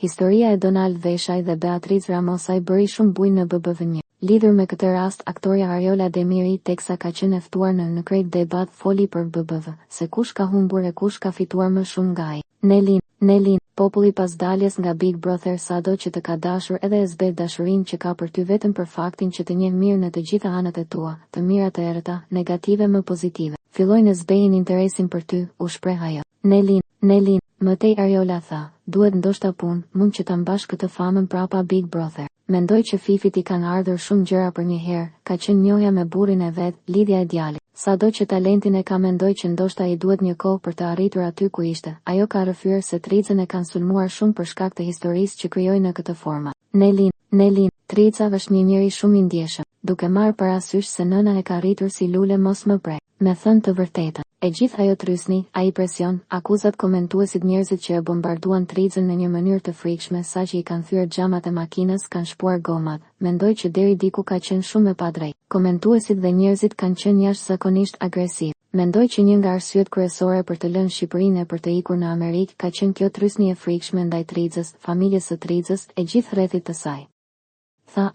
Historia e Donald Veshaj dhe Beatriz Ramosaj bëri shumë bujë në BBV1. Lidhur me këtë rast, aktoria Ariola Demiri teksa ka qenë e ftuar në krejt debat foli për BBV, se kush ka humbur e kush ka fituar më shumë nga ai. Nelin, populli pas daljes nga Big Brother sado që të ka dashur edhe e zbet dashurinë që ka për ty vetëm për faktin që të njeh mirë në të gjitha anët e tua, të mira të errëta, negative më pozitive. Fillojnë të zbejnë interesin për ty, u shpreh ajo. Nelin, mëtej Ariola tha, duhet ndoshta punë, mund që ta mbash këtë famën prapa Big Brother. Mendoj që Fifit i kanë ardhur shumë gjëra për një herë, ka qenë njohja me burrin e vet, lidhja e djalit. Sado që talentin e ka, mendoj që ndoshta i duhet një kohë për të arritur aty ku ishte. Ajo ka rrëfyer se Tricën e kanë sulmuar shumë për shkak të historisë që krijoi në këtë format. Nelin, Trica është një njeri shumë i ndjeshëm, duke marrë parasysh se nëna e ka rritur si lule mos më prek. Me thënë të vërtetën, e gjithë ajo trysni, ai presion, akuzat komentuesit, njerëzit që e bombarduan Tricën në një mënyrë të frikshme saqë i kanë thyer xhamat e makinës, kanë shpuar gomat. Mendoj që deri diku ka qenë shumë e padrejtë. Komentuesit dhe njerëzit kanë qenë jashtëzakonisht agresiv. Mendoj që një nga arsyet kryesore për të lënë Shqipërinë e për të ikur në Amerikë ka qenë kjo trysni e frikshme ndaj Tricës, familjes së Tricës, e gjithë rrethit të saj. Tha